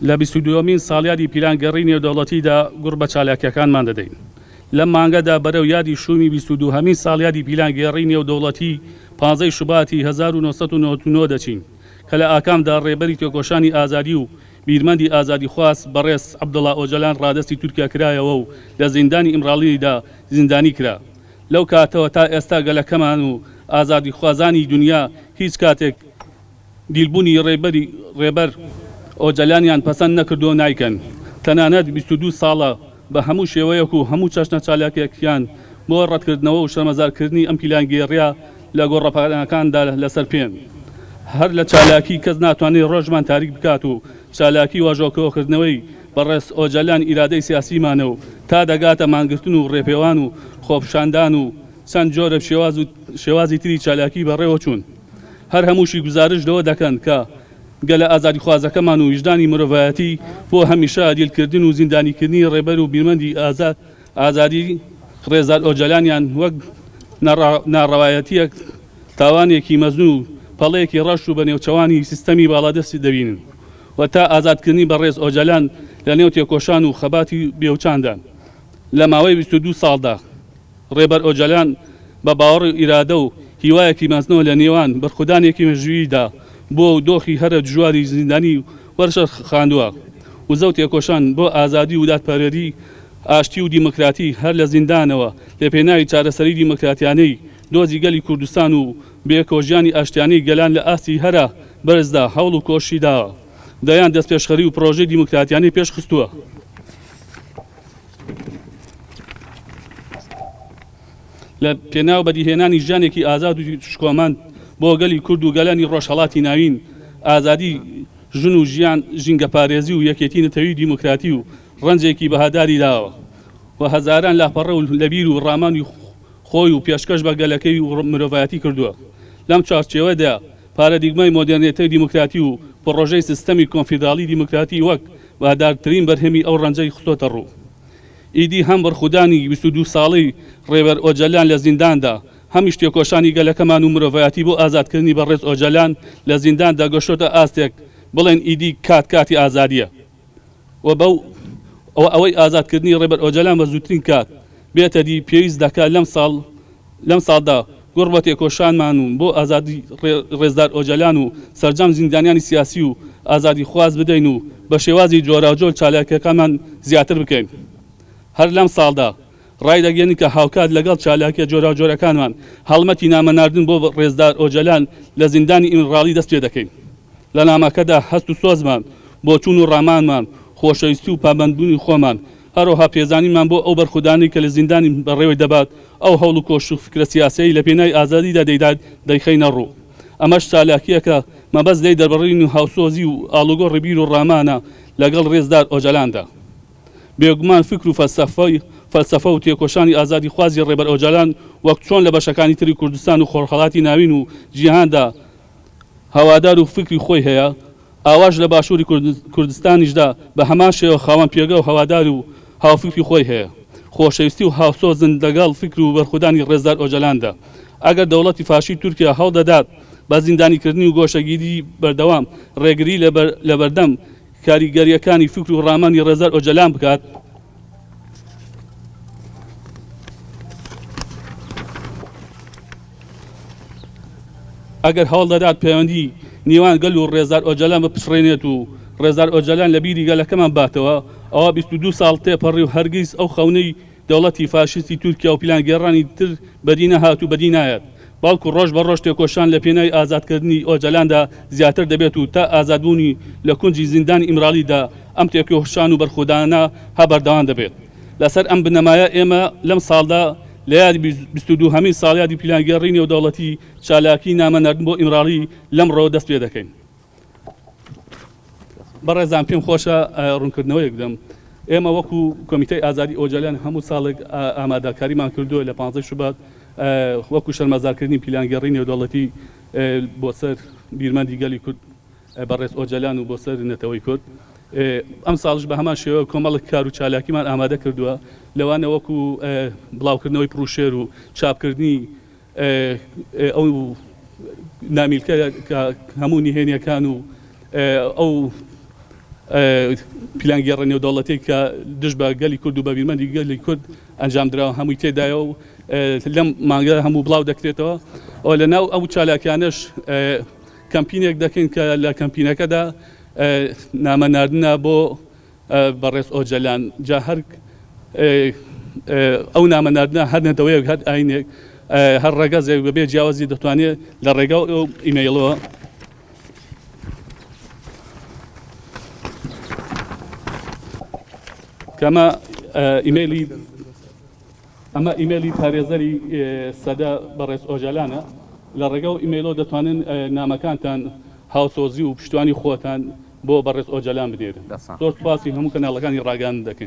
لە 22مین ساڵیادی پیلانگەڕی نێودەوڵەتیدا گوڕ بە چالاکیەکانمان دەدەین. لەم مانگەدا بەرەو یادی شومی 22مین ساڵیادی پیلانگەڕی نێودەوڵەتی 15 شوباتی 1999 دەچین کە لە ئاکامدا ڕێبەری تێکۆشانی ئازادی و بیرمەندی ئازادی خواست بەڕێز عەبدوڵڵا ئۆجەلان ڕادەستی تورکیا کرایەوە و لە زیندانی ئیمراڵیدا زیندانی کرا. لەو کاتەوە تا ئێستا گەلەکەمان و ئازادی خوازانی دنیا هیچ کاتێک دیلبوونی ڕێبەر ئۆجەلانیان پەسەند نەکردو نایکەن. تەنانەت 22 ساڵە بە هەموو شێوەیەک و هەموو چەشنە چالاکیەکیان بۆ ڕەتکردنەوە و شەرمەزارکردنی ئەم پیلانگێڕیە لە گۆڕەپەکاندا لەسەر پێن. هەر لە چالاکی کەس ناتوانێت ڕۆژمان تاریک بکات و چالاکی واژۆکەوەکردنەوەی بەڕێز ئۆجەلان ئیرادەی سیاسیمانە و تا دەگاتە مانگرتن و ڕێپێوان و خۆپشاندان و چەند جۆرە شێوازی تری چالاکی بەڕێوە چوون. هەر هەمووشی گزارش لەوە دەکەن کە گەلە ئازادی خوازەکەمان و ویژدانی مرۆڤایەتی بۆ هەمیشە دیلکردن و زیندانیکردنی ڕێبەر و بیرمەندی ئازادی ڕێزار ئۆجەلانیان وەک ناڕەوایەتیەک تاوانێکی مەزن و پەڵەیەکی ڕەش و بە نێوچەوانی سیستەمی باڵادەستی دەبینن و تا ئازادکردنی بەڕێز ئۆجەلان لە نێو تێکۆشان و خەباتی بێوچاندان. لە ماوەی 22 ساڵدا ڕێبەر ئۆجەلان بە باوەڕ و ئیرادە و هیوایەکی مەزنەوە لە نێوان بەرخودانێکی مێژووییدا بۆ دۆخی هەرە دژواری زیندانی وەرشە خاندووە و زەوت تێکۆشان بۆ ئازادی و دادپەروەری ئاشتی و دیموکراتی هەر لە زیندانەوە لە پێناوی چارەسەری دیموکراتیانەی دۆزی گەلی کوردستان و بێکۆژیانی ئاشتیانەی گەلان لە ئاستی هەرە بەرزدا هەوڵ و کۆشی داوە. دەیان دەست پێشخەری و پرۆژەی دیموکراتیانەی پێش خستووە. لە پێناو بەدیهێنانی ژیانێکی ئازاد و شکۆماند بۆ گەلی کورد و گەلانی ڕۆژهەڵاتی ناوین ئازادی ژن و ژیان ژینگە پارێزی و یەکێتی نەتەوەی دیموکراتی و ڕەنجێکی بەهاداری داوە و هەزاران لاپەڕە و لەبیر و ڕامانی خۆی و پێشکەش بە گەلەکەی و مرۆڤایەتی کردووە. لەم چارچێوەدا پارەدیگمای مۆدێرنێتەی دیموکراتی و پڕۆژەی سیستەمی کۆنفیدراڵی دیموکراتی وەک بەهادارترین بەرهەمی ئەو ڕەنجەی خستۆتە ڕوو. ئیدی هەم بەرخودانی 22 ساڵی ڕێبەر ئۆجەلان لە زینداندا هەمیش تێکۆشانی گەلەکەمان و مرۆڤایەتی بۆ ئازادکردنی بەڕێز ئۆجەلان لە زینداندا گەشتۆتە ئاستێک بڵێن ئیدی کاتی ئازادیە و ئەوەی ئازادکردنی ڕێبەر ئۆجەلان بە زووترین کات بێتە دی پێویست دەکات لەم ساڵدا گوڕ بە تێکۆشانمان و بۆ ئازادی ڕێزدار ئۆجەلان و سەرجەم زیندانیانی سیاسی و ئازادی خواز بدەین و بە شێوازی جۆراوجۆر چالاکیەکانمان زیاتر بکەین. هەر لەم ساڵدا ڕای دەگەێنین کە هاوکات لەگەڵ چالاکیە جۆراوجۆرەکانمان هەڵمەتی نامەناردن بۆ ڕێزدار ئۆجەلان لە زیندانی ئیمراڵی دەست پێ دەکەین. لە نامەکەدا هەست و سۆزمان بۆ چوون و ڕامانمان خۆشەویستی و پابەندبوونی خۆمان هەروەها پێزانینمان بۆ ئەو بەرخودانی کە لە زیندانی بەڕێوەی دەبات ئەو هەوڵ و کۆش و فکرە سیاسیی لە پێناوی ئازادیدا دەیدات دەیخەینە ڕوو. ئەمەش چالاکیەکە مەبەست لێی دەربڕین و هاوسۆزی و ئاڵوگۆ ڕبیر و ڕامانە لەگەڵ ڕێزدار ئۆجەلاندا. بێگومان فکر و فەلسەفە و تێکۆشانی ئازادی خوازی ڕێبەر ئۆجەلان وەک چۆن لە بەشەکانی تری کوردستان و خۆرهەڵاتی ناوین و جیهاندا هەوادار و فکری خۆی هەیە، ئاواش لە باشووری کوردستانیشدا بە هەمان شێوە خاوەن پێگە و هەوادار و هاوفکری خۆی هەیە، خۆشەویستی و هاوسۆزن لەگەڵ فکر و بەرخودانی ڕێزدار ئۆجەلاندا. ئەگەر دەوڵەتی فاشی تورکیا هەڵدەدات بە زیندانیکردنی و گۆشەگیری بەردەوام ڕێگری لە بەردەم کاریگەریەکانی فکر و ڕامانی ڕێزدار ئۆجەلان بکات، ئەگەر هەوڵ دەدات پەیوەندی نیوان گەل و ڕێزدار ئۆجەلان بپشڕێنێت و ڕێزدار ئۆجەلان لە بیری گەلەکەمان باتەوە، ئەوە 22 ساڵ تێپەڕی و هەرگیز ئەو خەونەی دەوڵەتی فاشستی تورکیا و پیلانگێڕانی تر بەدی نەهات و بەدی نایەت، بەڵکو ڕۆژ بە ڕۆژ تێکۆشان لە پێناوی ئازادکردنی ئۆجەلاندا زیاتر دەبێت و تا ئازادبوونی لە کونجی زیندانی ئیمراڵیدا ئەم تێکۆشان و بەرخودانە هەبەردەوام دەبێت. لەسەر ئەم بنەمایە ئێمە لەم ساڵدا لە یادی 22مین ساڵیادی پیلانگێڕی نێودەوڵەتی چالاکی نامەناردن بۆ ئیمراڵی لەمڕۆ دەست پێ دەکەین. بەڕێزان پێم خۆشە ڕوونکردنەوەیەک دەم. ئێمە وەکو کۆمیتەی ئازادی ئۆجەلان هەموو ساڵێک ئامادەکاریمان کردووە لە 15 شوبات وەکو شەرمەزارکردنی پیلانگێڕی نێودەوڵەتی بۆ سەر بیرمەندی گەلی کورد بەڕێز ئۆجەلان و بۆ سەر نەتەوەی کورد. ئەم ساڵش بە هەمان شێوە کۆمەڵک کار و چالاکیمان ئامادە کردووە، لەوانە وەکو بڵاوکردنەوەی پرۆشێر و چاپکردنی ئەو نامیلکە هەموو نهێنیەکان و ئەو پلانگەڕە نێودەوڵەتی کە دژ بە گەلی کورد و بەبیرمەندی گەلی کورد ئەنجام درراوە هەمووی تێدایە و لەم مانگە هەموو بڵاو دەکرێتەوە ئەو لەناو ئەو چالاکیانش کەمپینێک دەکەین کە لە کەمپینەکەدا نامە ناردنە بۆ بەڕێز ئۆجەلان جا هەر ئەو نامە ناردنە هەر نەدەوەیەک هەر ئاینێک هەر ڕێگەزێک بەبێ جیاوازی دەتوانێت لە ڕێگا ئەو ئیمەیلەوە کەمە ئیمەیلی پارێزەری سەدا بەڕێز ئۆژەلانە لە ڕێگە و ئیمەیلۆ دەتوانن نامەکانتان هاوسۆزی و پشتیوانی خۆتان بۆ بەڕێز ئۆجەلان بدێن. زۆر سپاسی هەموو کەناڵەکانی ڕاگەاند دەکەین.